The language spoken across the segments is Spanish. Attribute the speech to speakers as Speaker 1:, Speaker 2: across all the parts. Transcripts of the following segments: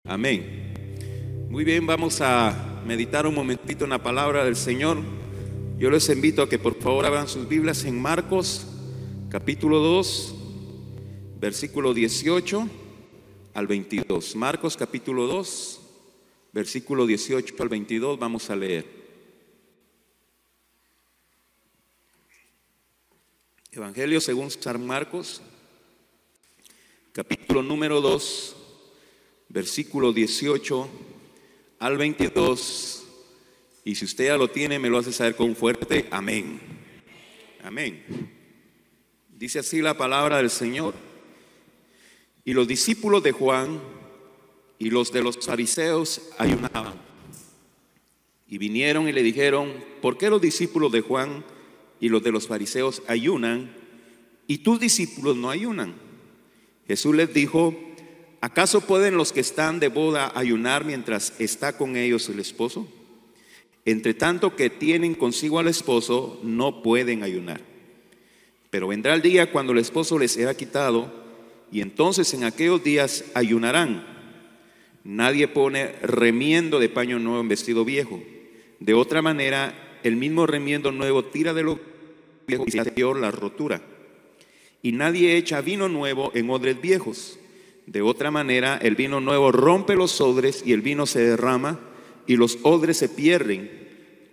Speaker 1: Amén. Muy bien, vamos a meditar un momentito en la palabra del Señor. Yo les invito a que por favor abran sus Biblias en Marcos capítulo 2, versículo 18 al 22. Marcos capítulo 2, versículo 18 al 22, vamos a leer. Evangelio según San Marcos, capítulo número 2, versículo 18 al 22. Y si usted ya lo tiene, me lo hace saber con un fuerte amén. Amén. Dice así la palabra del Señor. Y los discípulos de Juan y los de los fariseos ayunaban. Y vinieron y le dijeron: ¿por qué los discípulos de Juan y los de los fariseos ayunan y tus discípulos no ayunan? Jesús les dijo: ¿acaso pueden los que están de boda ayunar mientras está con ellos el esposo? Entre tanto que tienen consigo al esposo, no pueden ayunar. Pero vendrá el día cuando el esposo les será quitado, y entonces en aquellos días ayunarán. Nadie pone remiendo de paño nuevo en vestido viejo. De otra manera, el mismo remiendo nuevo tira de lo viejo y se hace peor la rotura. Y nadie echa vino nuevo en odres viejos. De otra manera, el vino nuevo rompe los odres y el vino se derrama y los odres se pierden.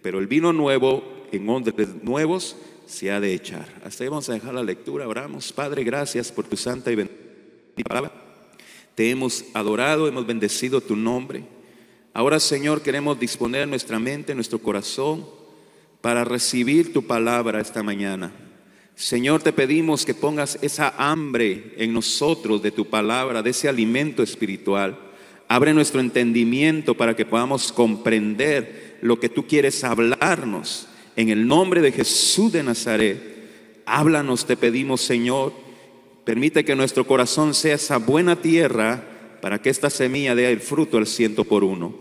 Speaker 1: Pero el vino nuevo en odres nuevos se ha de echar. Hasta ahí vamos a dejar la lectura. Oramos. Padre, gracias por tu santa y bendita palabra. Te hemos adorado, hemos bendecido tu nombre. Ahora, Señor, queremos disponer nuestra mente, nuestro corazón para recibir tu palabra esta mañana. Señor, te pedimos que pongas esa hambre en nosotros de tu palabra, de ese alimento espiritual. Abre nuestro entendimiento para que podamos comprender lo que tú quieres hablarnos. En el nombre de Jesús de Nazaret, háblanos, te pedimos, Señor. Permite que nuestro corazón sea esa buena tierra para que esta semilla dé el fruto al 100%.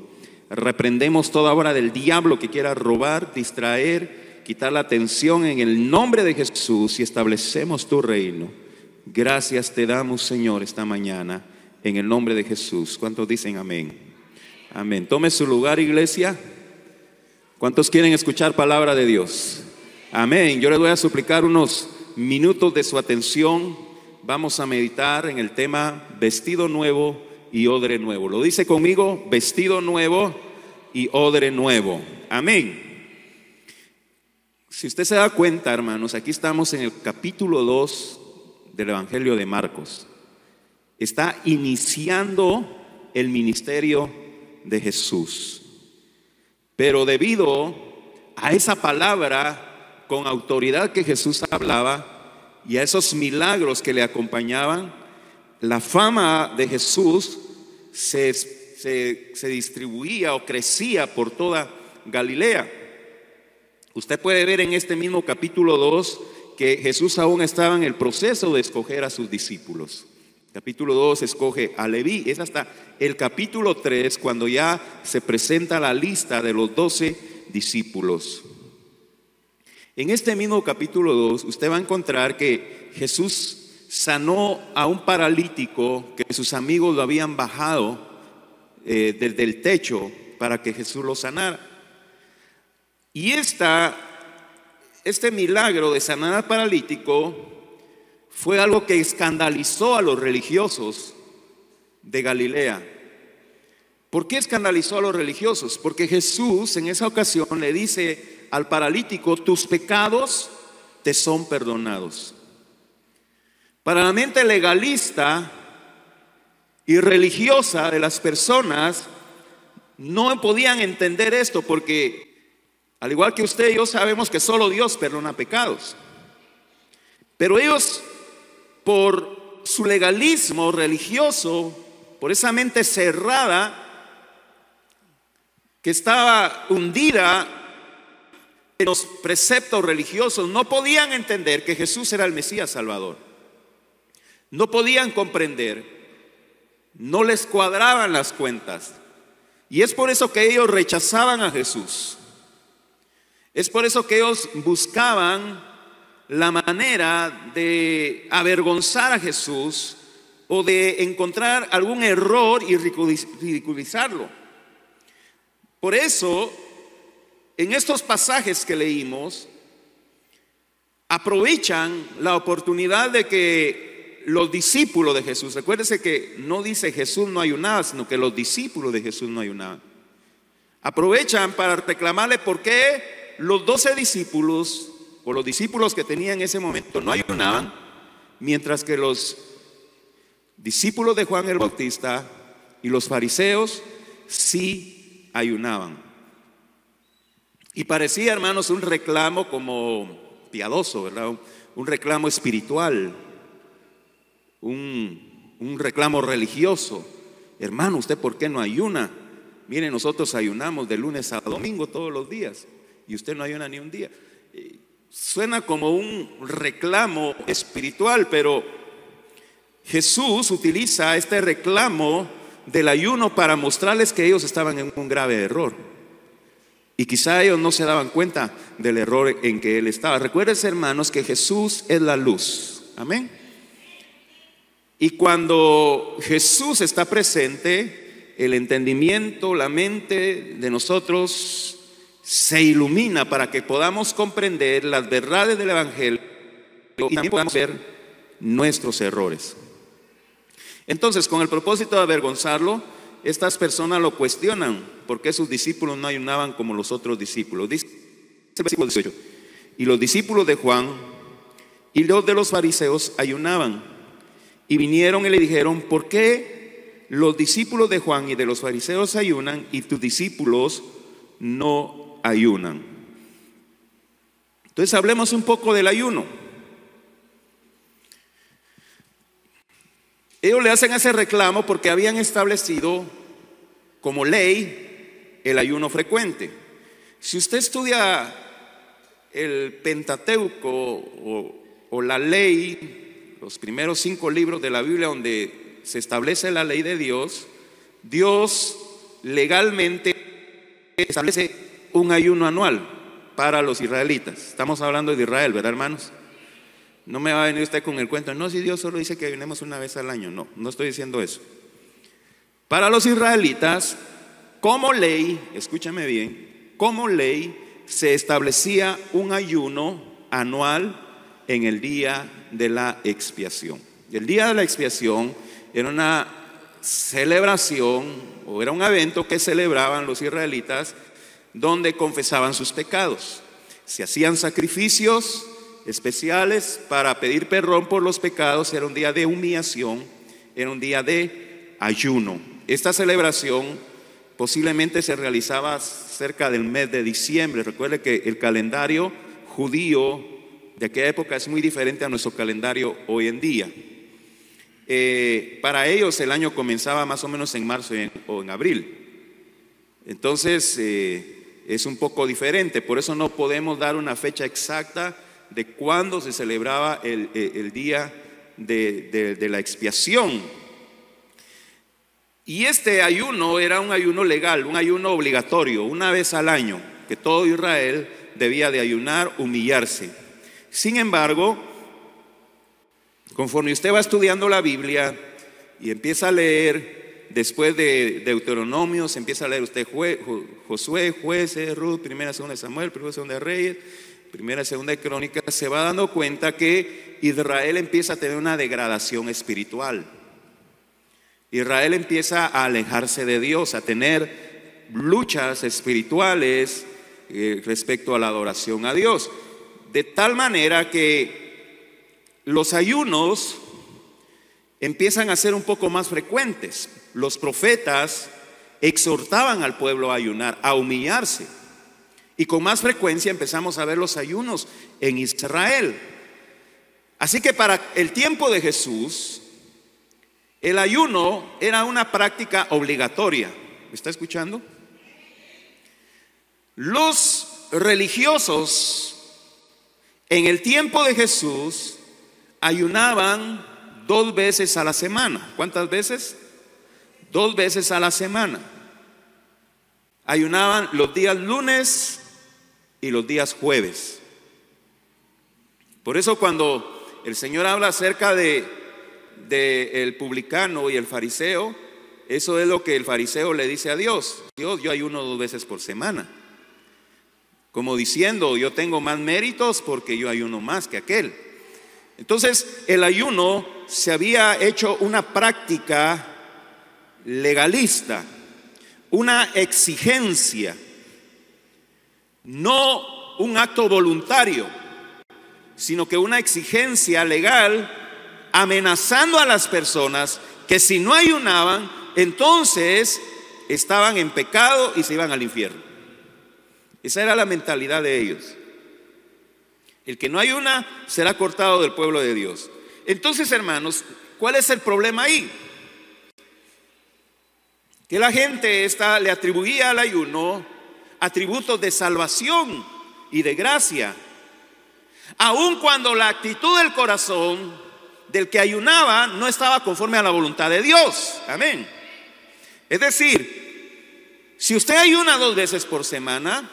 Speaker 1: Reprendemos toda obra del diablo que quiera robar, distraer, quitar la atención en el nombre de Jesús, y establecemos tu reino. Gracias te damos, Señor, esta mañana en el nombre de Jesús. ¿Cuántos dicen amén? Amén. Tome su lugar, iglesia. ¿Cuántos quieren escuchar palabra de Dios? Amén. Yo les voy a suplicar unos minutos de su atención. Vamos a meditar en el tema vestido nuevo y odre nuevo. ¿Lo dice conmigo? Vestido nuevo y odre nuevo. Amén. Si usted se da cuenta, hermanos, aquí estamos en el capítulo 2 del Evangelio de Marcos. Está iniciando el ministerio de Jesús. Pero debido a esa palabra con autoridad que Jesús hablaba y a esos milagros que le acompañaban, la fama de Jesús se distribuía o crecía por toda Galilea. Usted puede ver en este mismo capítulo 2 que Jesús aún estaba en el proceso de escoger a sus discípulos. Capítulo 2 escoge a Leví. Es hasta el capítulo 3 cuando ya se presenta la lista de los 12 discípulos. En este mismo capítulo 2 usted va a encontrar que Jesús sanó a un paralítico que sus amigos lo habían bajado desde el techo para que Jesús lo sanara. Y este milagro de sanar al paralítico fue algo que escandalizó a los religiosos de Galilea. ¿Por qué escandalizó a los religiosos? Porque Jesús en esa ocasión le dice al paralítico: tus pecados te son perdonados. Para la mente legalista y religiosa de las personas, no podían entender esto, porque al igual que usted y yo sabemos que solo Dios perdona pecados. Pero ellos, por su legalismo religioso, por esa mente cerrada que estaba hundida en los preceptos religiosos, no podían entender que Jesús era el Mesías Salvador. No podían comprender, no les cuadraban las cuentas. Y es por eso que ellos rechazaban a Jesús. Es por eso que ellos buscaban la manera de avergonzar a Jesús o de encontrar algún error y ridiculizarlo. Por eso, en estos pasajes que leímos, aprovechan la oportunidad de que los discípulos de Jesús, recuérdese que no dice Jesús no ayunaba, sino que los discípulos de Jesús no ayunaban. Aprovechan para reclamarle por qué los 12 discípulos, o los discípulos que tenían en ese momento, no ayunaban, mientras que los discípulos de Juan el Bautista y los fariseos sí ayunaban. Y parecía, hermanos, un reclamo como piadoso, ¿verdad? Un reclamo espiritual, un reclamo religioso. Hermano, ¿usted por qué no ayuna? Mire, nosotros ayunamos de lunes a domingo todos los días y usted no ayuna ni un día. Suena como un reclamo espiritual, pero Jesús utiliza este reclamo del ayuno para mostrarles que ellos estaban en un grave error. Y quizá ellos no se daban cuenta del error en que él estaba. Recuerden, hermanos, que Jesús es la luz. Amén. Y cuando Jesús está presente, el entendimiento, la mente de nosotros se ilumina para que podamos comprender las verdades del Evangelio y también podamos ver nuestros errores. Entonces, con el propósito de avergonzarlo, estas personas lo cuestionan, ¿por qué sus discípulos no ayunaban como los otros discípulos? Dice el versículo 18, y los discípulos de Juan y los de los fariseos ayunaban, y vinieron y le dijeron, ¿por qué los discípulos de Juan y de los fariseos ayunan y tus discípulos no ayunan? Entonces hablemos un poco del ayuno. Ellos le hacen ese reclamo porque habían establecido como ley el ayuno frecuente. Si usted estudia el Pentateuco o la ley, los primeros 5 libros de la Biblia donde se establece la ley de Dios, Dios legalmente establece un ayuno anual para los israelitas. Estamos hablando de Israel, ¿verdad, hermanos? No me va a venir usted con el cuento, no, si Dios solo dice que ayunemos una vez al año. No, no estoy diciendo eso. Para los israelitas, como ley, escúchame bien, como ley se establecía un ayuno anual en el día de la expiación. El día de la expiación era una celebración o era un evento que celebraban los israelitas donde confesaban sus pecados. Se hacían sacrificios especiales para pedir perdón por los pecados. Era un día de humillación, era un día de ayuno. Esta celebración posiblemente se realizaba cerca del mes de diciembre. Recuerde que el calendario judío de aquella época es muy diferente a nuestro calendario hoy en día. Para ellos el año comenzaba más o menos en marzo o en abril. Entonces es un poco diferente. Por eso no podemos dar una fecha exacta de cuándo se celebraba el día de la expiación. Y este ayuno era un ayuno legal, un ayuno obligatorio, una vez al año, que todo Israel debía de ayunar, humillarse. Sin embargo, conforme usted va estudiando la Biblia y empieza a leer, después de Deuteronomios, empieza a leer usted Josué, Jueces, Ruth, Primera y Segunda de Samuel, Primera y Segunda de Reyes, Primera y Segunda de Crónicas, se va dando cuenta que Israel empieza a tener una degradación espiritual. Israel empieza a alejarse de Dios, a tener luchas espirituales respecto a la adoración a Dios. De tal manera que los ayunos empiezan a ser un poco más frecuentes. Los profetas exhortaban al pueblo a ayunar, a humillarse. Y con más frecuencia empezamos a ver los ayunos en Israel. Así que para el tiempo de Jesús, el ayuno era una práctica obligatoria. ¿Me está escuchando? Los religiosos en el tiempo de Jesús ayunaban 2 veces a la semana. ¿Cuántas veces? 2 veces a la semana. Ayunaban los días lunes y los días jueves. Por eso cuando el Señor habla acerca de del publicano y el fariseo, eso es lo que el fariseo le dice a Dios: Dios, yo ayuno 2 veces por semana. Como diciendo, yo tengo más méritos porque yo ayuno más que aquel. Entonces, el ayuno se había hecho una práctica legalista, una exigencia, no un acto voluntario, sino que una exigencia legal, amenazando a las personas que si no ayunaban, entonces estaban en pecado y se iban al infierno. Esa era la mentalidad de ellos. El que no ayuna será cortado del pueblo de Dios. Entonces, hermanos, ¿cuál es el problema ahí? Que la gente le atribuía al ayuno atributos de salvación y de gracia, aun cuando la actitud del corazón del que ayunaba no estaba conforme a la voluntad de Dios. Amén. Es decir, si usted ayuna 2 veces por semana,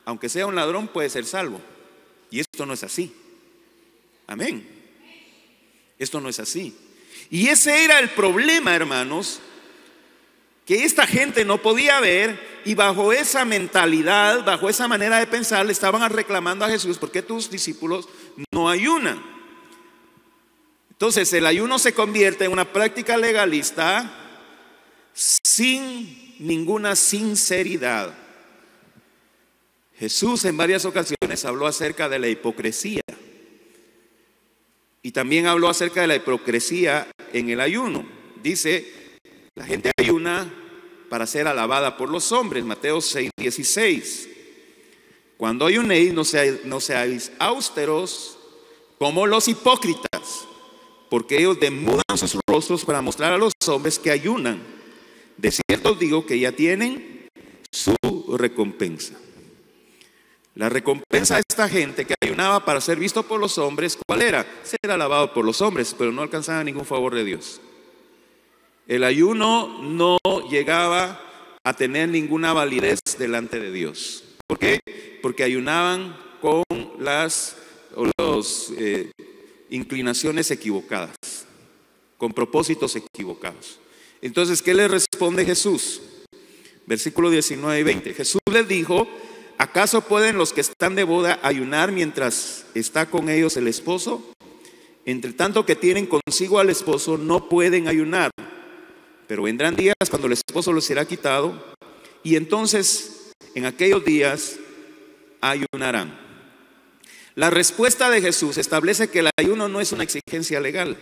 Speaker 1: aunque sea un ladrón, puede ser salvo. Y esto no es así. Amén. Esto no es así. Y ese era el problema, hermanos, que esta gente no podía ver, y bajo esa mentalidad, bajo esa manera de pensar, le estaban reclamando a Jesús: ¿por qué tus discípulos no ayunan? Entonces el ayuno se convierte en una práctica legalista sin ninguna sinceridad. Jesús en varias ocasiones habló acerca de la hipocresía, y también habló acerca de la hipocresía en el ayuno. Dice: la gente ayuna para ser alabada por los hombres. Mateo 6:16. Cuando ayunéis, no seáis austeros como los hipócritas, porque ellos demudan sus rostros para mostrar a los hombres que ayunan. De cierto os digo que ya tienen su recompensa. La recompensa de esta gente que ayunaba para ser visto por los hombres, ¿cuál era? Ser alabado por los hombres, pero no alcanzaba ningún favor de Dios. El ayuno no llegaba a tener ninguna validez delante de Dios. ¿Por qué? Porque ayunaban con las inclinaciones equivocadas, con propósitos equivocados. Entonces, ¿qué le responde Jesús? Versículo 19 y 20. Jesús les dijo: ¿acaso pueden los que están de boda ayunar mientras está con ellos el esposo? Entre tanto que tienen consigo al esposo, no pueden ayunar. Pero vendrán días cuando el esposo los será quitado, y entonces en aquellos días ayunarán. La respuesta de Jesús establece que el ayuno no es una exigencia legal,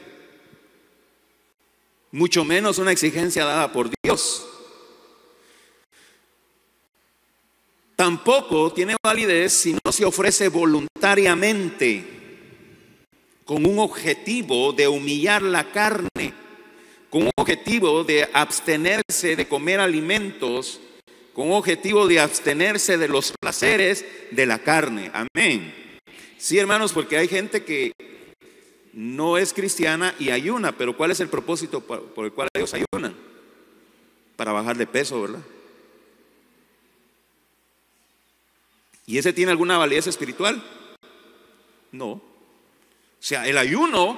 Speaker 1: mucho menos una exigencia dada por Dios. Tampoco tiene validez si no se ofrece voluntariamente, con un objetivo de humillar la carne, con un objetivo de abstenerse de comer alimentos, con un objetivo de abstenerse de los placeres de la carne. Amén. Sí, hermanos, porque hay gente que no es cristiana y ayuna, pero ¿cuál es el propósito por el cual ellos ayunan? Para bajar de peso, ¿verdad? ¿Y ese tiene alguna validez espiritual? No. O sea, el ayuno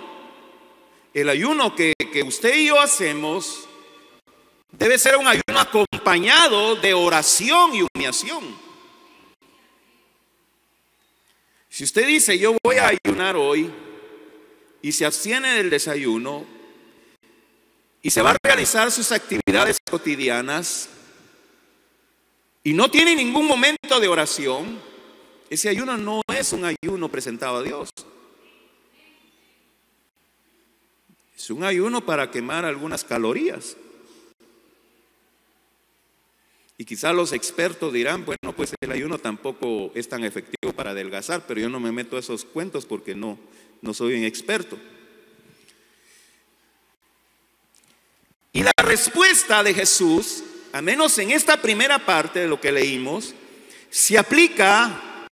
Speaker 1: que usted y yo hacemos debe ser un ayuno acompañado de oración y humillación. Si usted dice: yo voy a ayunar hoy, y se abstiene del desayuno y se va a realizar sus actividades cotidianas y no tiene ningún momento de oración, ese ayuno no es un ayuno presentado a Dios. Es un ayuno para quemar algunas calorías. Y quizá los expertos dirán: bueno, pues el ayuno tampoco es tan efectivo para adelgazar, pero yo no me meto a esos cuentos porque no soy un experto. Y la respuesta de Jesús, al menos en esta primera parte de lo que leímos, se aplica,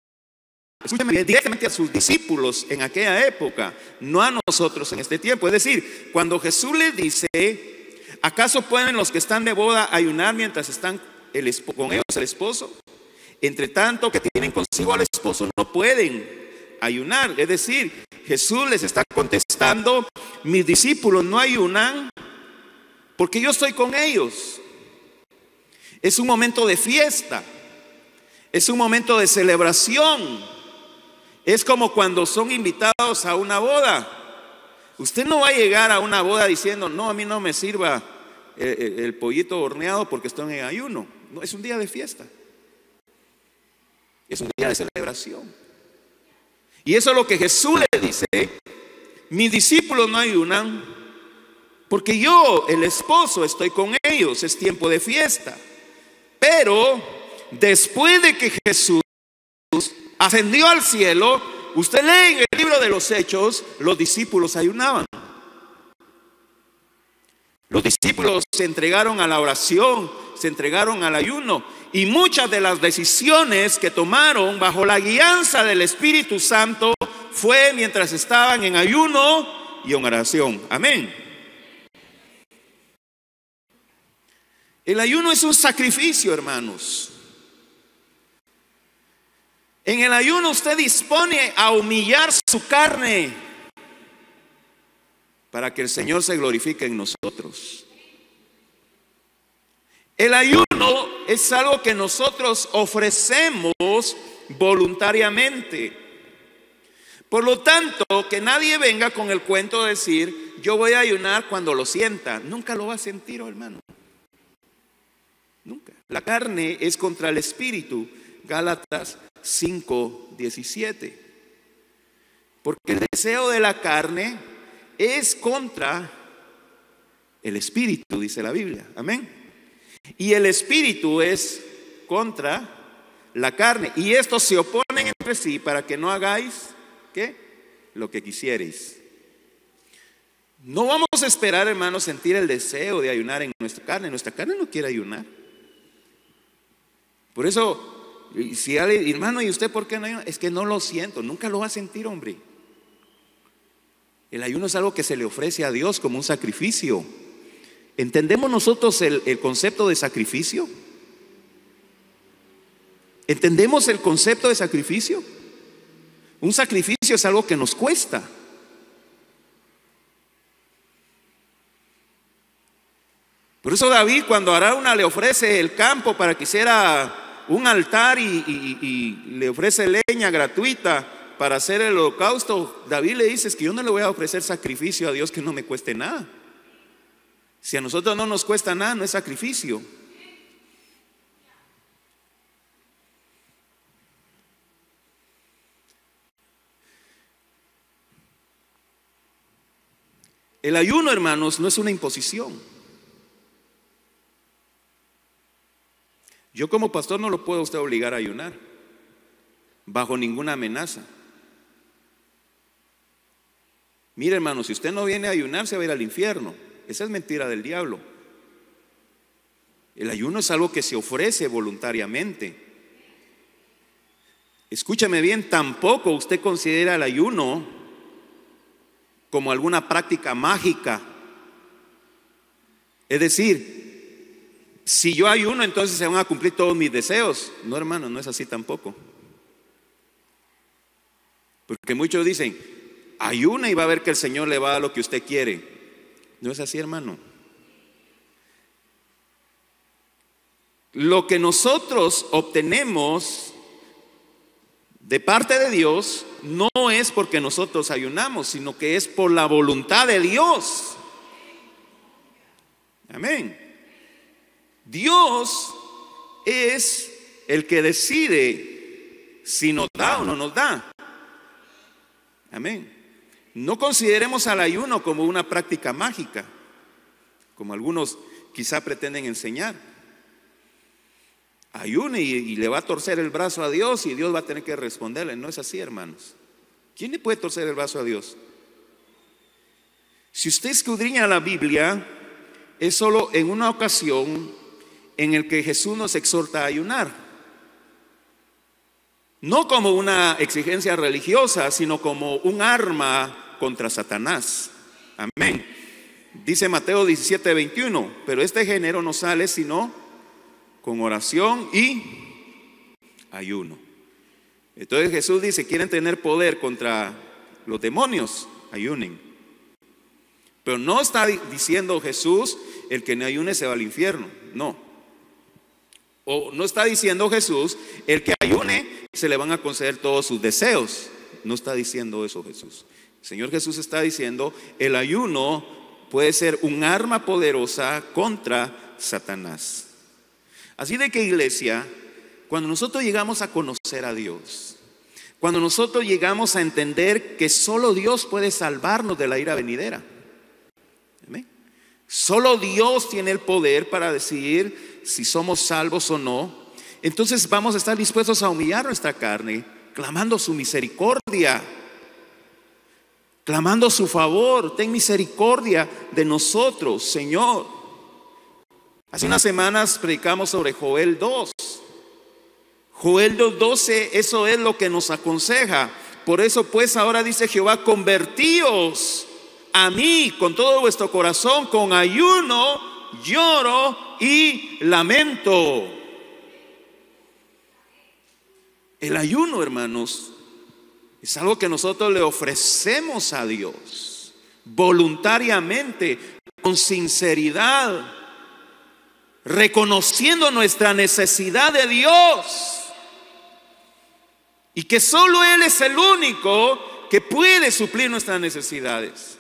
Speaker 1: escúchame, directamente a sus discípulos en aquella época, no a nosotros en este tiempo. Es decir, cuando Jesús les dice: ¿acaso pueden los que están de boda ayunar mientras están con ellos el esposo? Entre tanto que tienen consigo al esposo, no pueden. ayunar. Es decir, Jesús les está contestando: mis discípulos no ayunan porque yo estoy con ellos. Es un momento de fiesta, es un momento de celebración. Es como cuando son invitados a una boda. Usted no va a llegar a una boda diciendo: no, a mí no me sirva el pollito horneado porque estoy en ayuno. No, es un día de fiesta, es un día de celebración. Y eso es lo que Jesús le dice: mis discípulos no ayunan porque yo, el esposo, estoy con ellos. Es tiempo de fiesta. Pero después de que Jesús ascendió al cielo, usted lee en el libro de los Hechos, los discípulos ayunaban. Los discípulos se entregaron a la oración, se entregaron al ayuno, y muchas de las decisiones que tomaron bajo la guianza del Espíritu Santo fue mientras estaban en ayuno y en oración. Amén. El ayuno es un sacrificio, hermanos. En el ayuno usted dispone a humillar su carne para que el Señor se glorifique en nosotros. El ayuno es algo que nosotros ofrecemos voluntariamente. Por lo tanto, que nadie venga con el cuento de decir: yo voy a ayunar cuando lo sienta. Nunca lo va a sentir, hermano. Nunca. La carne es contra el espíritu. Gálatas 5:17. Porque el deseo de la carne es contra el espíritu, dice la Biblia. Amén. Y el espíritu es contra la carne, y estos se oponen entre sí para que no hagáis ¿qué? Lo que quisierais. No vamos a esperar, hermanos, sentir el deseo de ayunar en nuestra carne. Nuestra carne no quiere ayunar. Por eso, si alguien: hermano, ¿y usted por qué no ayuna? Es que no lo siento. Nunca lo va a sentir, hombre. El ayuno es algo que se le ofrece a Dios como un sacrificio. ¿Entendemos nosotros el concepto de sacrificio? ¿Entendemos el concepto de sacrificio? Un sacrificio es algo que nos cuesta. Por eso David, cuando Arauna le ofrece el campo para que hiciera un altar y le ofrece leña gratuita para hacer el holocausto, David le dice: es que yo no le voy a ofrecer sacrificio a Dios que no me cueste nada. Si a nosotros no nos cuesta nada, no es sacrificio. El ayuno, hermanos, no es una imposición. Yo como pastor no lo puedo a usted obligar a ayunar bajo ninguna amenaza. Mire, hermano, si usted no viene a ayunar, se va a ir al infierno. Esa es mentira del diablo. El ayuno es algo que se ofrece voluntariamente. Escúchame bien, tampoco usted considera el ayuno como alguna práctica mágica. Es decir, si yo ayuno, entonces se van a cumplir todos mis deseos. No, hermano, no es así tampoco. Porque muchos dicen: ayuna y va a ver que el Señor le va a dar lo que usted quiere. No es así, hermano. Lo que nosotros obtenemos de parte de Dios no es porque nosotros ayunamos, sino que es por la voluntad de Dios. Amén. Dios es el que decide si nos da o no nos da. Amén. No consideremos al ayuno como una práctica mágica, como algunos quizá pretenden enseñar. Ayune y le va a torcer el brazo a Dios y Dios va a tener que responderle. No es así, hermanos. ¿Quién le puede torcer el brazo a Dios? Si usted escudriña la Biblia, es solo en una ocasión en el que Jesús nos exhorta a ayunar. No como una exigencia religiosa, sino como un arma contra Satanás. Amén. Dice Mateo 17:21: pero este género no sale sino con oración y ayuno. Entonces Jesús dice, ¿quieren tener poder contra los demonios? Ayunen. Pero no está diciendo Jesús, el que no ayune se va al infierno. No. O no está diciendo Jesús, el que ayune se le van a conceder todos sus deseos. No está diciendo eso Jesús. El Señor Jesús está diciendo, el ayuno puede ser un arma poderosa contra Satanás. Así de que, iglesia, cuando nosotros llegamos a conocer a Dios, cuando nosotros llegamos a entender que solo Dios puede salvarnos de la ira venidera, ¿amén? Solo Dios tiene el poder para decidir si somos salvos o no. Entonces vamos a estar dispuestos a humillar nuestra carne, clamando su misericordia, clamando su favor. Ten misericordia de nosotros, Señor. Hace unas semanas predicamos sobre Joel 2. Joel 2:12, eso es lo que nos aconseja. Por eso pues ahora dice Jehová, convertíos a mí con todo vuestro corazón, con ayuno, lloro y lamento. El ayuno, hermanos, es algo que nosotros le ofrecemos a Dios voluntariamente, con sinceridad, reconociendo nuestra necesidad de Dios y que solo Él es el único que puede suplir nuestras necesidades.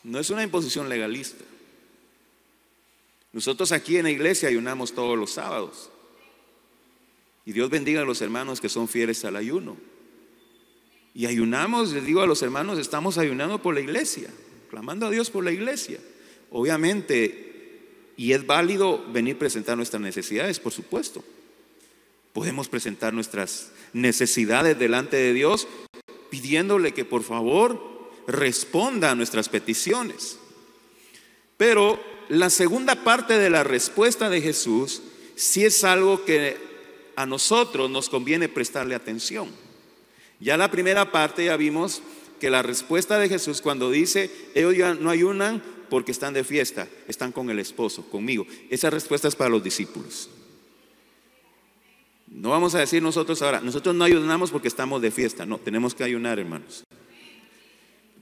Speaker 1: No es una imposición legalista. Nosotros aquí en la iglesia ayunamos todos los sábados, y Dios bendiga a los hermanos que son fieles al ayuno. Y ayunamos, les digo a los hermanos, estamos ayunando por la iglesia, clamando a Dios por la iglesia. Obviamente, y es válido venir a presentar nuestras necesidades, por supuesto. Podemos presentar nuestras necesidades delante de Dios, pidiéndole que por favor responda a nuestras peticiones. Pero la segunda parte de la respuesta de Jesús sí es algo que a nosotros nos conviene prestarle atención. Ya la primera parte ya vimos que la respuesta de Jesús cuando dice, ellos ya no ayunan porque están de fiesta, están con el esposo, conmigo. Esa respuesta es para los discípulos. No vamos a decir nosotros ahora, nosotros no ayunamos porque estamos de fiesta. No, tenemos que ayunar, hermanos.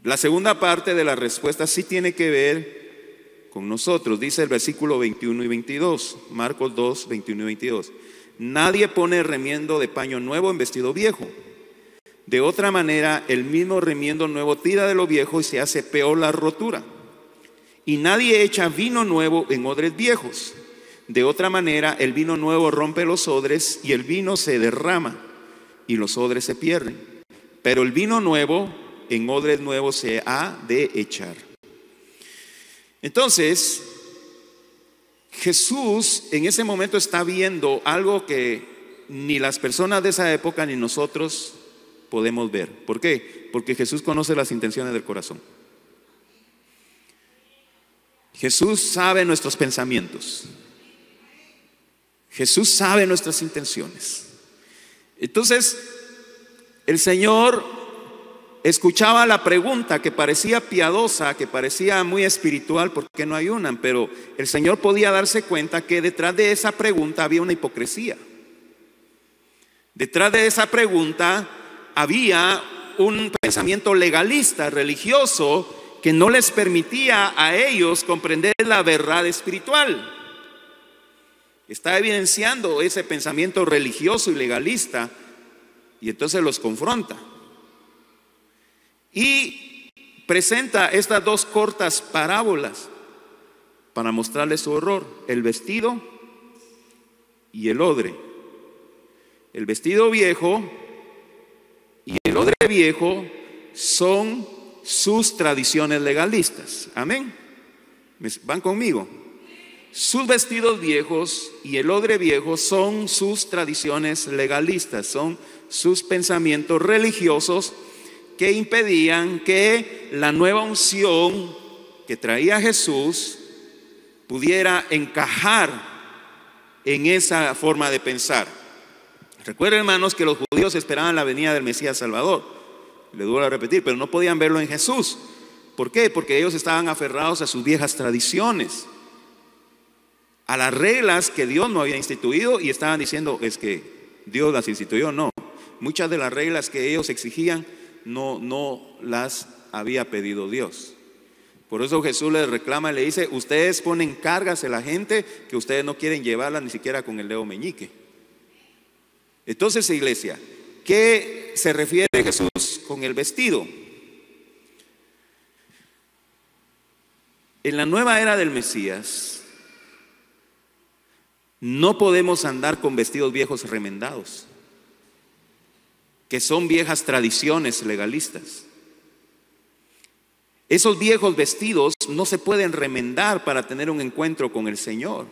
Speaker 1: La segunda parte de la respuesta sí tiene que ver con nosotros. Dice el versículo 21 y 22, Marcos 2, 21 y 22. Nadie pone remiendo de paño nuevo en vestido viejo. De otra manera, el mismo remiendo nuevo tira de lo viejo y se hace peor la rotura. Y nadie echa vino nuevo en odres viejos. De otra manera, el vino nuevo rompe los odres y el vino se derrama y los odres se pierden. Pero el vino nuevo en odres nuevos se ha de echar. Entonces, Jesús en ese momento está viendo algo que ni las personas de esa época ni nosotros podemos ver. ¿Por qué? Porque Jesús conoce las intenciones del corazón. Jesús sabe nuestros pensamientos. Jesús sabe nuestras intenciones. Entonces, el Señor escuchaba la pregunta que parecía piadosa, que parecía muy espiritual, ¿por qué no ayunan? Pero el Señor podía darse cuenta que detrás de esa pregunta había una hipocresía. Detrás de esa pregunta había un pensamiento legalista, religioso, que no les permitía a ellos comprender la verdad espiritual. Está evidenciando ese pensamiento religioso y legalista, y entonces los confronta. Y presenta estas dos cortas parábolas para mostrarles su horror: el vestido y el odre. El vestido viejo y el odre viejo son sus tradiciones legalistas. Amén. ¿Van conmigo? Sus vestidos viejos y el odre viejo son sus tradiciones legalistas, son sus pensamientos religiosos que impedían que la nueva unción que traía Jesús pudiera encajar en esa forma de pensar. Recuerden, hermanos, que los judíos esperaban la venida del Mesías Salvador. Le duele repetir, pero no podían verlo en Jesús. ¿Por qué? Porque ellos estaban aferrados a sus viejas tradiciones. a las reglas que Dios no había instituido, y estaban diciendo, es que Dios las instituyó. No, muchas de las reglas que ellos exigían no las había pedido Dios. Por eso Jesús les reclama y le dice: ustedes ponen cargas a la gente que ustedes no quieren llevarla ni siquiera con el dedo meñique. Entonces, iglesia, ¿qué se refiere Jesús con el vestido? En la nueva era del Mesías no podemos andar con vestidos viejos remendados, que son viejas tradiciones legalistas. Esos viejos vestidos no se pueden remendar para tener un encuentro con el Señor.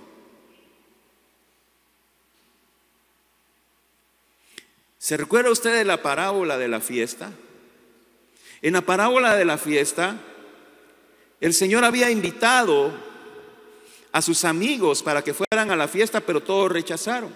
Speaker 1: ¿Se recuerda usted de la parábola de la fiesta? En la parábola de la fiesta, el Señor había invitado a sus amigos para que fueran a la fiesta, pero todos rechazaron.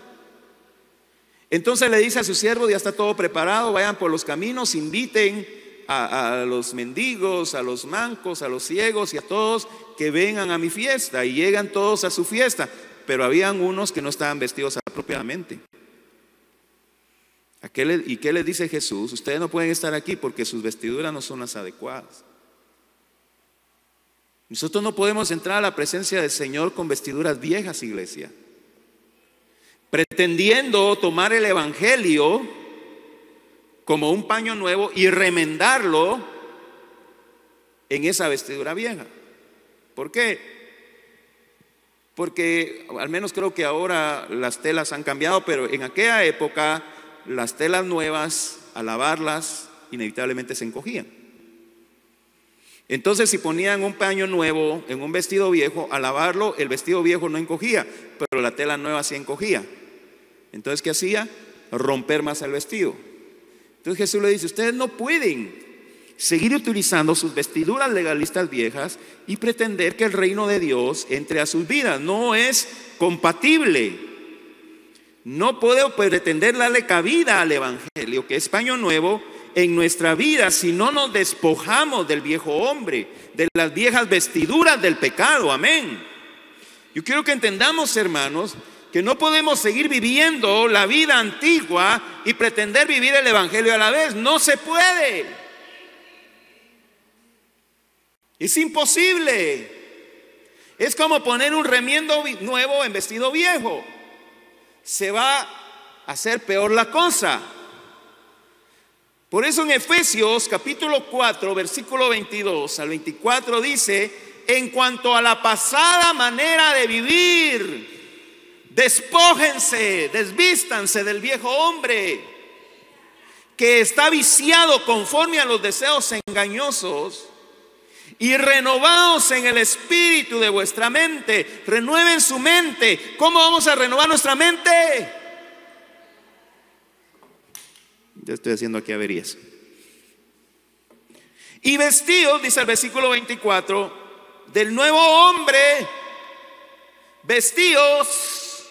Speaker 1: Entonces le dice a su siervo: ya está todo preparado, vayan por los caminos, inviten a los mendigos, a los mancos, a los ciegos y a todos que vengan a mi fiesta. Y llegan todos a su fiesta, pero habían unos que no estaban vestidos apropiadamente. ¿Y qué les dice Jesús? Ustedes no pueden estar aquí porque sus vestiduras no son las adecuadas. Nosotros no podemos entrar a la presencia del Señor con vestiduras viejas, iglesia, pretendiendo tomar el evangelio como un paño nuevo y remendarlo en esa vestidura vieja. ¿Por qué? Porque al menos creo que ahora las telas han cambiado, pero en aquella época las telas nuevas, al lavarlas, inevitablemente se encogían. Entonces, si ponían un paño nuevo en un vestido viejo, al lavarlo, el vestido viejo no encogía, pero la tela nueva sí encogía. Entonces, ¿qué hacía? Romper más el vestido. Entonces Jesús le dice: ustedes no pueden seguir utilizando sus vestiduras legalistas viejas y pretender que el reino de Dios entre a sus vidas. No es compatible. No puedo pretender darle cabida al evangelio, que es paño nuevo, en nuestra vida si no nos despojamos del viejo hombre, de las viejas vestiduras del pecado. Amén. Yo quiero que entendamos, hermanos, que no podemos seguir viviendo la vida antigua y pretender vivir el evangelio a la vez. No se puede. Es imposible. Es como poner un remiendo nuevo en vestido viejo. Se va a hacer peor la cosa. Por eso en Efesios capítulo 4 versículo 22 al 24 dice: en cuanto a la pasada manera de vivir, despójense, desvístanse del viejo hombre que está viciado conforme a los deseos engañosos, y renovaos en el espíritu de vuestra mente. Renueven su mente. ¿Cómo vamos a renovar nuestra mente? Yo estoy haciendo aquí averías. Y vestidos, dice el versículo 24, del nuevo hombre, vestidos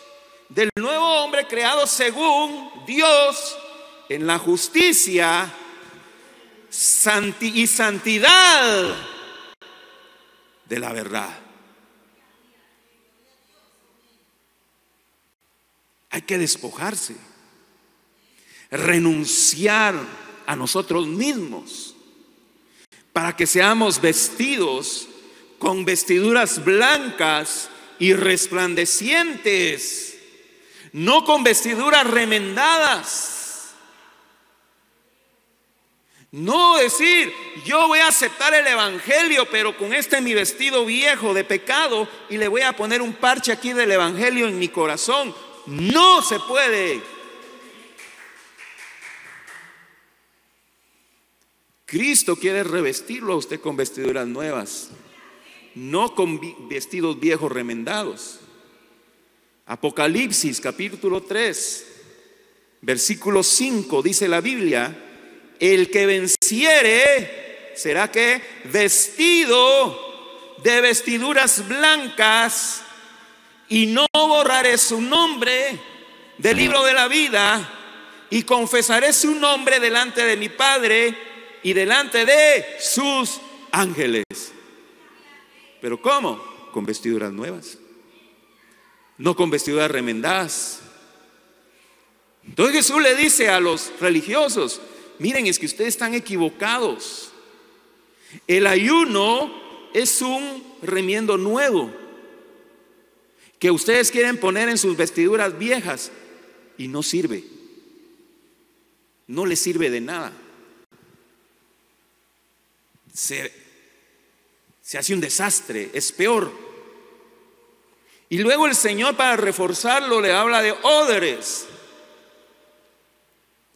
Speaker 1: del nuevo hombre creado según Dios en la justicia y santidad de la verdad. Hay que despojarse, renunciar a nosotros mismos para que seamos vestidos con vestiduras blancas y resplandecientes, no con vestiduras remendadas. No decir: yo voy a aceptar el evangelio, pero con mi vestido viejo de pecado, y le voy a poner un parche aquí del evangelio en mi corazón. No se puede. Cristo quiere revestirlo a usted con vestiduras nuevas, no con vestidos viejos remendados. Apocalipsis capítulo 3 versículo 5 dice la Biblia: el que venciere será que vestido de vestiduras blancas, y no borraré su nombre del libro de la vida, y confesaré su nombre delante de mi Padre y delante de sus ángeles. ¿Pero cómo? Con vestiduras nuevas. no con vestiduras remendadas. Entonces Jesús le dice a los religiosos: miren, es que ustedes están equivocados. El ayuno es un remiendo nuevo que ustedes quieren poner en sus vestiduras viejas y no sirve. No les sirve de nada. Se hace un desastre, es peor. Y luego el Señor, para reforzarlo, le habla de odres.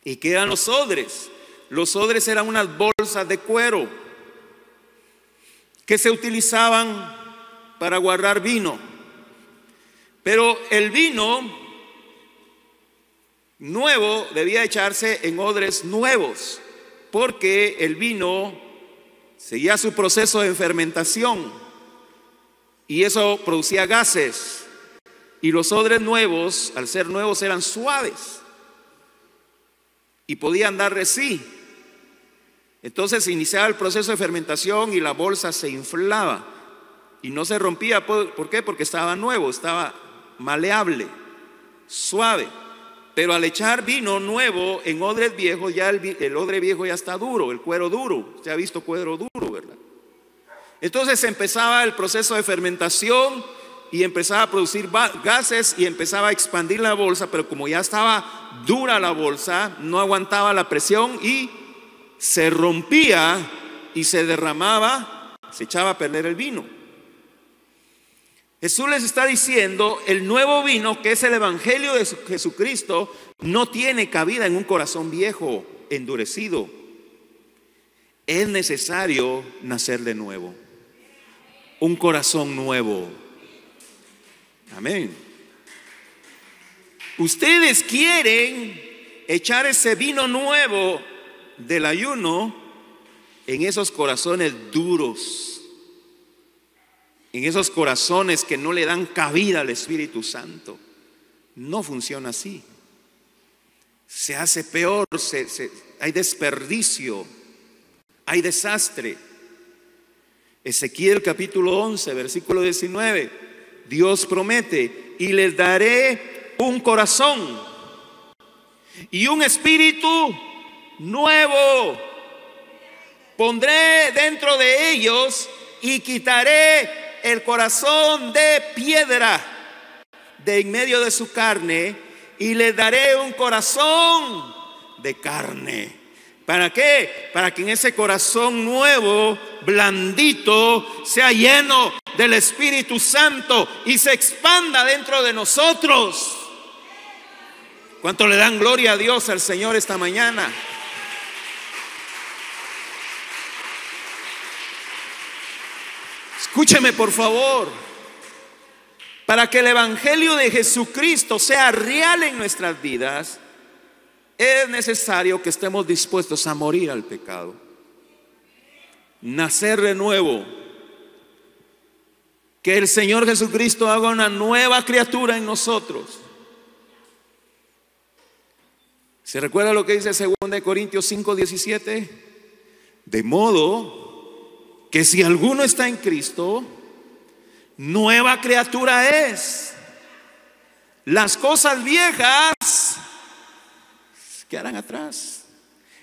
Speaker 1: ¿Y qué eran los odres? Los odres eran unas bolsas de cuero que se utilizaban para guardar vino. Pero el vino nuevo debía echarse en odres nuevos, porque el vino seguía su proceso de fermentación y eso producía gases. Y los odres nuevos, al ser nuevos, eran suaves y podían dar de sí. Entonces se iniciaba el proceso de fermentación y la bolsa se inflaba y no se rompía. ¿Por qué? Porque estaba nuevo, estaba maleable, suave. Pero al echar vino nuevo en odres viejos, ya el odre viejo ya está duro, el cuero duro. Se ha visto cuero duro, ¿verdad? Entonces empezaba el proceso de fermentación y empezaba a producir gases y empezaba a expandir la bolsa, pero como ya estaba dura la bolsa, no aguantaba la presión y se rompía y se derramaba, se echaba a perder el vino. Jesús les está diciendo: el nuevo vino, que es el evangelio de Jesucristo, no tiene cabida en un corazón viejo, endurecido. Es necesario nacer de nuevo, un corazón nuevo. Amén. Ustedes quieren echar ese vino nuevo del ayuno en esos corazones duros, en esos corazones que no le dan cabida al Espíritu Santo. No funciona así. Se hace peor, hay desperdicio, hay desastre. Ezequiel capítulo 11, versículo 19. Dios promete: y les daré un corazón y un espíritu nuevo. Pondré dentro de ellos y quitaré el corazón de piedra de en medio de su carne y le daré un corazón de carne. ¿Para qué? Para que en ese corazón nuevo, blandito, sea lleno del Espíritu Santo y se expanda dentro de nosotros. ¿Cuánto le dan gloria a Dios, al Señor, esta mañana? Escúcheme, por favor. Para que el evangelio de Jesucristo sea real en nuestras vidas, es necesario que estemos dispuestos a morir al pecado, nacer de nuevo, que el Señor Jesucristo haga una nueva criatura en nosotros. ¿Se recuerda lo que dice 2 Corintios 5:17? De modo que si alguno está en Cristo, nueva criatura es. Las cosas viejas quedarán atrás.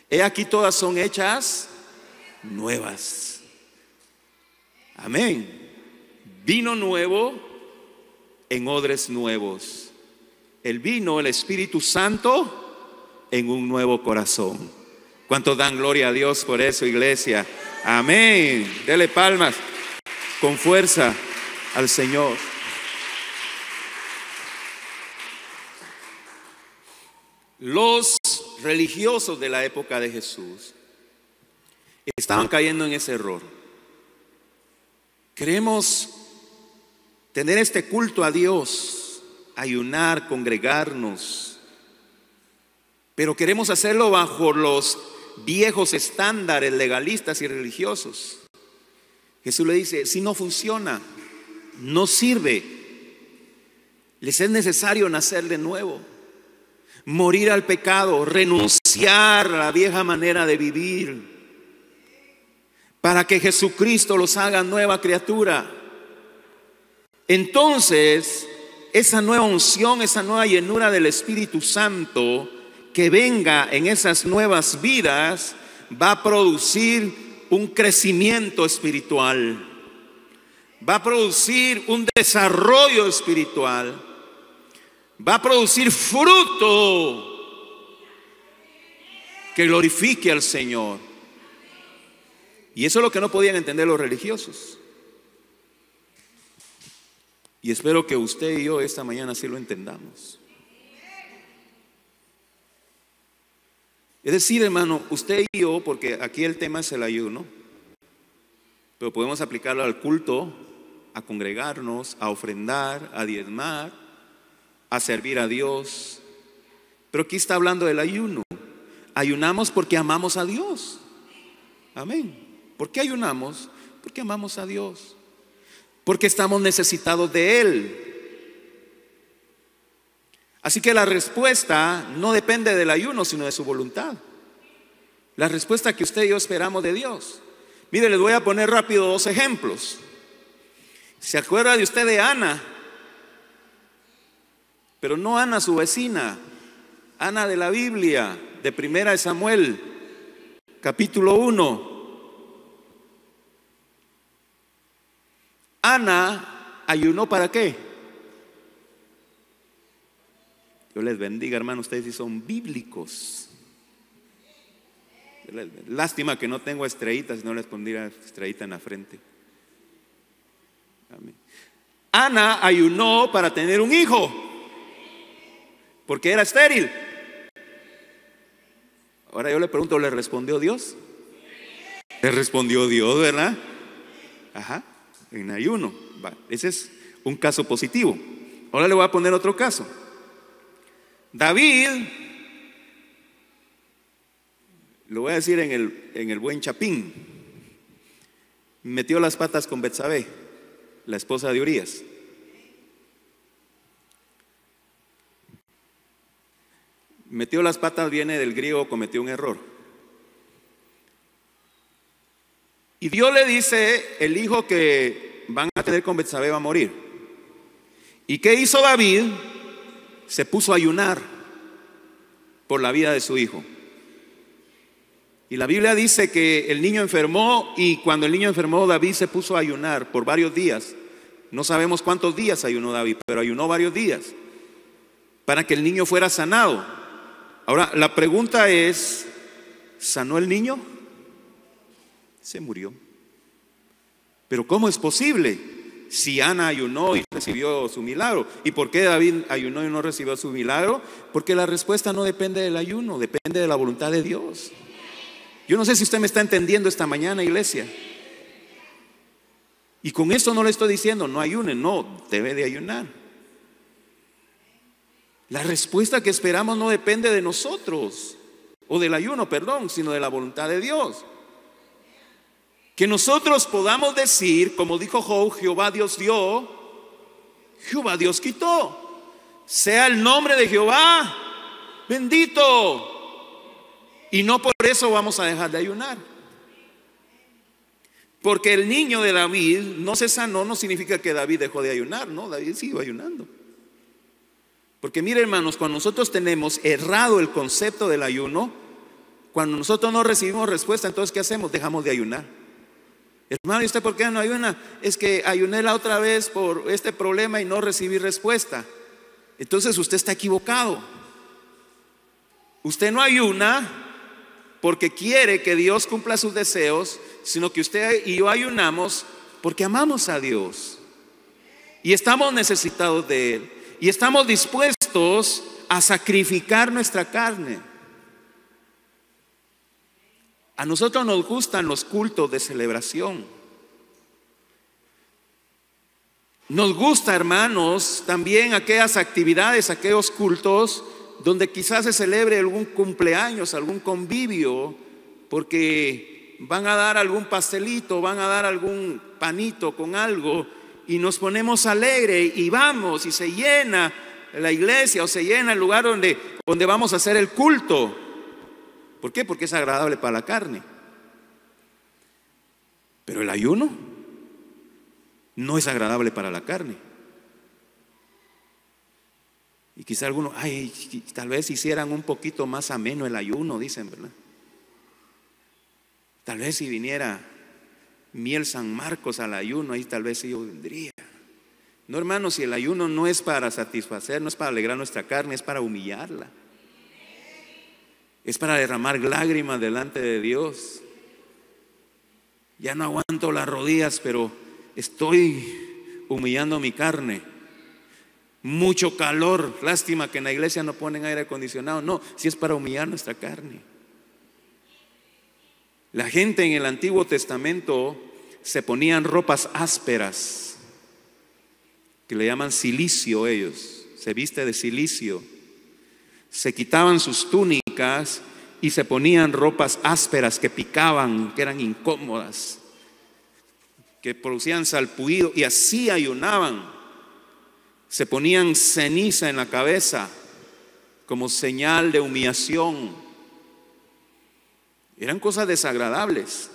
Speaker 1: He aquí, todas son hechas nuevas. Amén. Vino nuevo en odres nuevos. El vino, el Espíritu Santo, en un nuevo corazón. ¿Cuántos dan gloria a Dios por eso, iglesia? Amén. Dele palmas con fuerza al Señor. Los religiosos de la época de Jesús estaban cayendo en ese error. Queremos tener este culto a Dios, ayunar, congregarnos, pero queremos hacerlo bajo los viejos estándares legalistas y religiosos. Jesús le dice: si no funciona, no sirve, les es necesario nacer de nuevo, morir al pecado, renunciar a la vieja manera de vivir, para que Jesucristo los haga nueva criatura. Entonces esa nueva unción, esa nueva llenura del Espíritu Santo que venga en esas nuevas vidas, va a producir un crecimiento espiritual, va a producir un desarrollo espiritual, va a producir fruto que glorifique al Señor. Y eso es lo que no podían entender los religiosos. Y espero que usted y yo esta mañana sí lo entendamos. Es decir, hermano, usted y yo, porque aquí el tema es el ayuno, pero podemos aplicarlo al culto, a congregarnos, a ofrendar, a diezmar, a servir a Dios. Pero aquí está hablando del ayuno. Ayunamos porque amamos a Dios. Amén. ¿Por qué ayunamos? Porque amamos a Dios. Porque estamos necesitados de Él. Así que la respuesta no depende del ayuno, sino de su voluntad. La respuesta que usted y yo esperamos de Dios. Mire, les voy a poner rápido dos ejemplos. ¿Se acuerda de usted de Ana? Pero no Ana su vecina, Ana de la Biblia, de 1 Samuel, capítulo 1. Ana ayunó ¿para qué? Dios les bendiga, hermano, ustedes sí son bíblicos. Lástima que no tengo estrellitas, si no les pondría estrellita en la frente. Amén. Ana ayunó para tener un hijo, porque era estéril. Ahora yo le pregunto, ¿le respondió Dios? Le respondió Dios, ¿verdad? Ajá, en ayuno. Va, ese es un caso positivo. Ahora le voy a poner otro caso. David, lo voy a decir en el buen chapín, metió las patas con Betsabé, la esposa de Urías. Metió las patas viene del griego cometió un error. Y Dios le dice, el hijo que van a tener con Betsabé va a morir. ¿Y qué hizo David? Se puso a ayunar por la vida de su hijo. Y la Biblia dice que el niño enfermó, y cuando el niño enfermó, David se puso a ayunar por varios días. No sabemos cuántos días ayunó David, pero ayunó varios días para que el niño fuera sanado. Ahora, la pregunta es, ¿sanó el niño? Se murió. Pero ¿cómo es posible? Si Ana ayunó y recibió su milagro. ¿Y por qué David ayunó y no recibió su milagro? Porque la respuesta no depende del ayuno, depende de la voluntad de Dios. Yo no sé si usted me está entendiendo esta mañana, iglesia. Y con esto no le estoy diciendo no ayune, no, debe de ayunar. La respuesta que esperamos no depende de nosotros, o del ayuno, perdón, sino de la voluntad de Dios. Que nosotros podamos decir, como dijo Job, Jehová Dios dio, Jehová Dios quitó. Sea el nombre de Jehová bendito. Y no por eso vamos a dejar de ayunar. Porque el niño de David no se sanó, no significa que David dejó de ayunar. No, David siguió ayunando. Porque mire, hermanos, cuando nosotros tenemos errado el concepto del ayuno, cuando nosotros no recibimos respuesta, entonces ¿qué hacemos? Dejamos de ayunar. Hermano, ¿y usted por qué no ayuna? Es que ayuné la otra vez por este problema y no recibí respuesta. Entonces usted está equivocado. Usted no ayuna porque quiere que Dios cumpla sus deseos, sino que usted y yo ayunamos porque amamos a Dios y estamos necesitados de Él y estamos dispuestos a sacrificar nuestra carne. A nosotros nos gustan los cultos de celebración. Nos gusta, hermanos, también aquellas actividades, aquellos cultos donde quizás se celebre algún cumpleaños, algún convivio, porque van a dar algún pastelito, van a dar algún panito con algo, y nos ponemos alegres y vamos y se llena la iglesia o se llena el lugar donde vamos a hacer el culto. ¿Por qué? Porque es agradable para la carne. Pero el ayuno no es agradable para la carne. Y quizá algunos, ay, tal vez hicieran un poquito más ameno el ayuno, dicen, ¿verdad? Tal vez si viniera miel San Marcos al ayuno, ahí tal vez sí yo vendría. No, hermanos, si el ayuno no es para satisfacer, no es para alegrar nuestra carne, es para humillarla. Es para derramar lágrimas delante de Dios. Ya no aguanto las rodillas, pero estoy humillando mi carne. Mucho calor, lástima que en la iglesia no ponen aire acondicionado. No, si es para humillar nuestra carne. La gente en el Antiguo Testamento se ponían ropas ásperas, que le llaman cilicio ellos, se viste de cilicio. Se quitaban sus túnicas y se ponían ropas ásperas que picaban, que eran incómodas, que producían salpullido, y así ayunaban. Se ponían ceniza en la cabeza como señal de humillación. Eran cosas desagradables,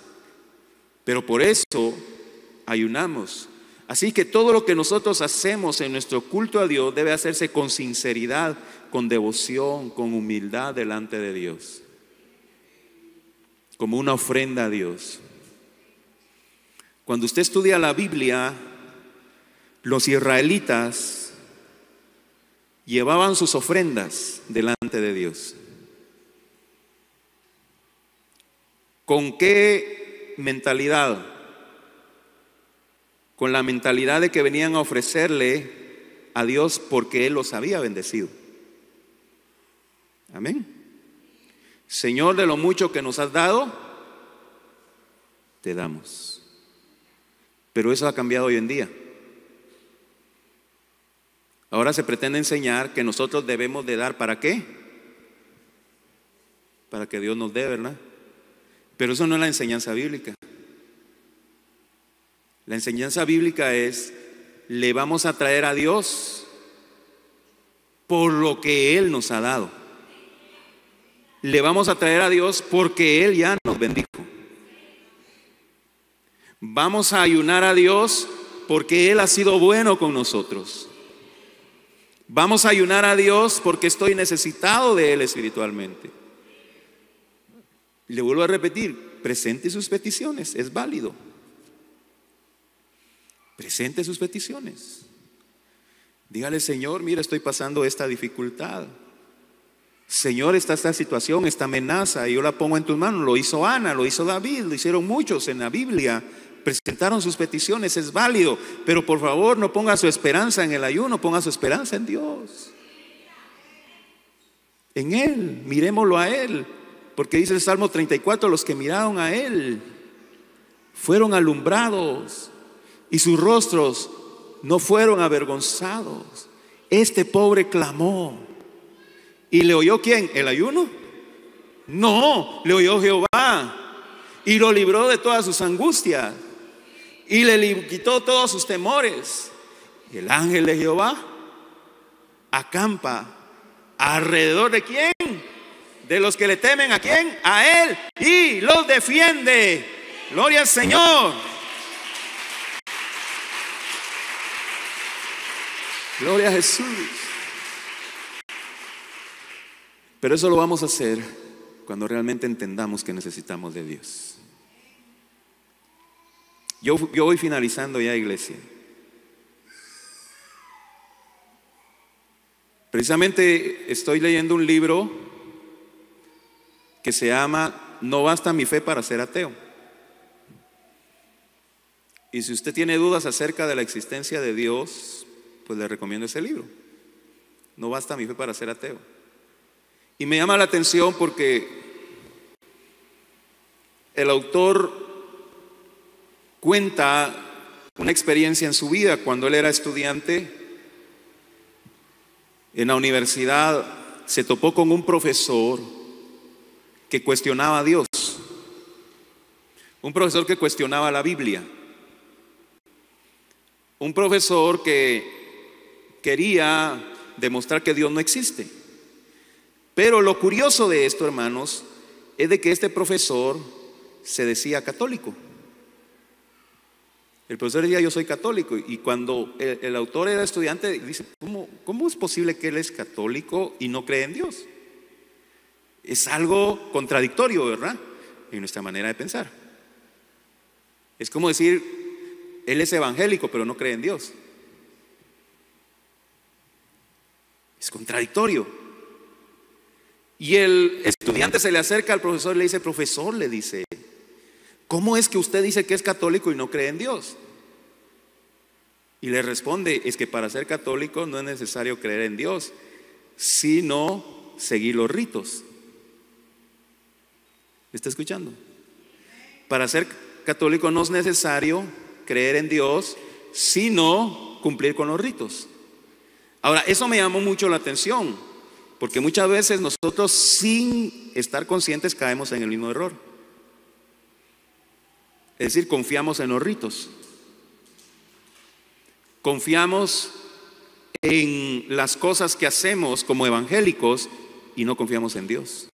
Speaker 1: pero por eso ayunamos. Así que todo lo que nosotros hacemos en nuestro culto a Dios debe hacerse con sinceridad, con devoción, con humildad delante de Dios, como una ofrenda a Dios. Cuando usted estudia la Biblia, los israelitas llevaban sus ofrendas delante de Dios. ¿Con qué mentalidad? Con la mentalidad de que venían a ofrecerle a Dios porque Él los había bendecido. Amén. Señor, de lo mucho que nos has dado, te damos. Pero eso ha cambiado hoy en día. Ahora se pretende enseñar que nosotros debemos de dar, ¿para qué? Para que Dios nos dé, ¿verdad? Pero eso no es la enseñanza bíblica. La enseñanza bíblica es: le vamos a traer a Dios por lo que Él nos ha dado. Le vamos a traer a Dios porque Él ya nos bendijo. Vamos a ayunar a Dios porque Él ha sido bueno con nosotros. Vamos a ayunar a Dios porque estoy necesitado de Él espiritualmente. Le vuelvo a repetir, presente sus peticiones, es válido. Presente sus peticiones. Dígale: Señor, mira, estoy pasando esta dificultad. Señor, está esta situación, esta amenaza, y yo la pongo en tus manos. Lo hizo Ana, lo hizo David, lo hicieron muchos en la Biblia. Presentaron sus peticiones, es válido. Pero por favor, no ponga su esperanza en el ayuno, ponga su esperanza en Dios. En Él, miremoslo a Él. Porque dice el Salmo 34, los que miraron a Él fueron alumbrados y sus rostros no fueron avergonzados. Este pobre clamó. ¿Y le oyó quién? ¿El ayuno? No, le oyó Jehová y lo libró de todas sus angustias y le quitó todos sus temores. Y el ángel de Jehová acampa alrededor de quién? De los que le temen. ¿A quién? A Él, y los defiende. Gloria al Señor. Gloria a Jesús. Pero eso lo vamos a hacer cuando realmente entendamos que necesitamos de Dios. Yo voy finalizando ya, iglesia. Precisamente estoy leyendo un libro que se llama No basta mi fe para ser ateo. Y si usted tiene dudas acerca de la existencia de Dios, pues le recomiendo ese libro. No basta mi fe para ser ateo. Y me llama la atención porque el autor cuenta una experiencia en su vida cuando él era estudiante en la universidad. Se topó con un profesor que cuestionaba a Dios, un profesor que cuestionaba la Biblia, un profesor que quería demostrar que Dios no existe. Pero lo curioso de esto, hermanos, es de que este profesor se decía católico. El profesor decía: yo soy católico. Y cuando el autor era estudiante, dice: ¿cómo es posible que él es católico y no cree en Dios? Es algo contradictorio, ¿verdad? En nuestra manera de pensar. Es como decir, él es evangélico pero no cree en Dios. Es contradictorio. Y el estudiante se le acerca al profesor y le dice: profesor, le dice, ¿cómo es que usted dice que es católico y no cree en Dios? Y le responde: es que para ser católico no es necesario creer en Dios, sino seguir los ritos. ¿Me está escuchando? Para ser católico no es necesario creer en Dios, sino cumplir con los ritos. Ahora, eso me llamó mucho la atención, porque muchas veces nosotros, sin estar conscientes, caemos en el mismo error. Es decir, confiamos en los ritos, confiamos en las cosas que hacemos como evangélicos y no confiamos en Dios.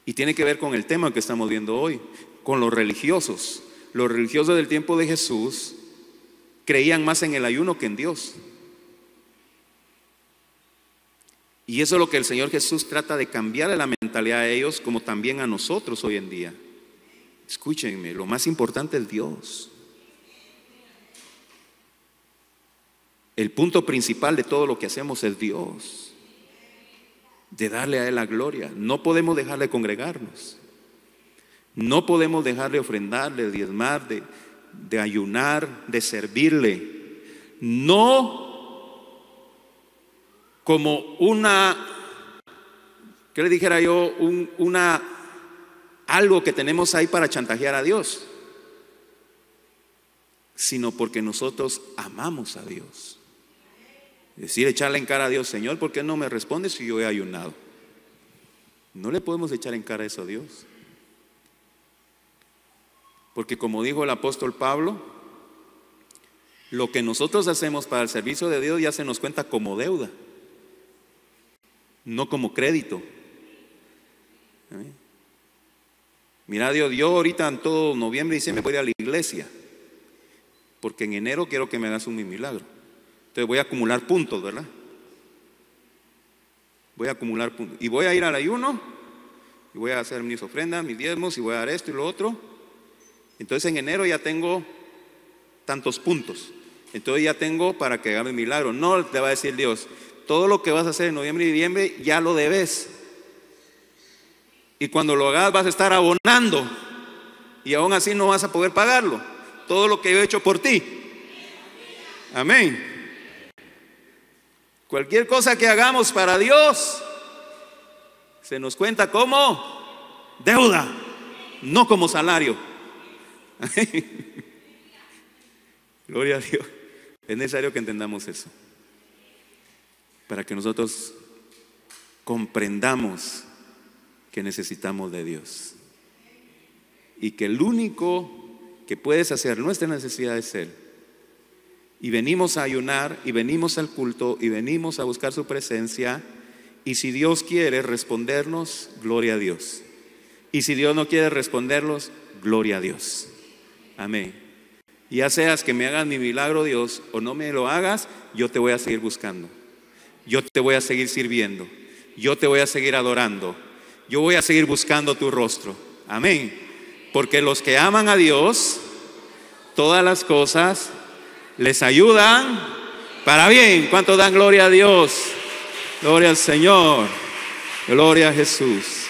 Speaker 1: Y tiene que ver con el tema que estamos viendo hoy, con los religiosos. Los religiosos del tiempo de Jesús creían más en el ayuno que en Dios. Y eso es lo que el Señor Jesús trata de cambiar de la mentalidad de ellos, como también a nosotros hoy en día. Escúchenme, lo más importante es Dios. El punto principal de todo lo que hacemos es Dios, de darle a Él la gloria. No podemos dejar de congregarnos, no podemos dejar de ofrendar, de diezmar, de ayunar, de servirle. No como ¿qué le dijera yo? Algo que tenemos ahí para chantajear a Dios, sino porque nosotros amamos a Dios. Es decir, echarle en cara a Dios: Señor, ¿por qué no me respondes si yo he ayunado? No le podemos echar en cara eso a Dios, porque como dijo el apóstol Pablo, lo que nosotros hacemos para el servicio de Dios ya se nos cuenta como deuda, no como crédito. Mira, Dios, yo ahorita en todo noviembre y diciembre voy a ir a la iglesia, porque en enero quiero que me hagas un milagro. Entonces voy a acumular puntos, ¿verdad? Voy a acumular puntos. Y voy a ir al ayuno, y voy a hacer mis ofrendas, mis diezmos, y voy a dar esto y lo otro. Entonces en enero ya tengo tantos puntos. Entonces ya tengo para que haga mi milagro. No te va a decir Dios: todo lo que vas a hacer en noviembre y diciembre ya lo debes. Y cuando lo hagas vas a estar abonando, y aún así no vas a poder pagarlo. Todo lo que yo he hecho por ti. Amén. Cualquier cosa que hagamos para Dios se nos cuenta como deuda, no como salario. Gloria a Dios. Es necesario que entendamos eso, para que nosotros comprendamos que necesitamos de Dios, y que el único que puede saciar nuestra necesidad es Él. Y venimos a ayunar, y venimos al culto, y venimos a buscar su presencia. Y si Dios quiere respondernos, gloria a Dios. Y si Dios no quiere respondernos, gloria a Dios. Amén. Ya seas que me hagas mi milagro, Dios, o no me lo hagas, yo te voy a seguir buscando, yo te voy a seguir sirviendo, yo te voy a seguir adorando, yo voy a seguir buscando tu rostro. Amén. Porque los que aman a Dios, todas las cosas les ayudan para bien. ¿Cuántos dan gloria a Dios? Gloria al Señor, gloria a Jesús.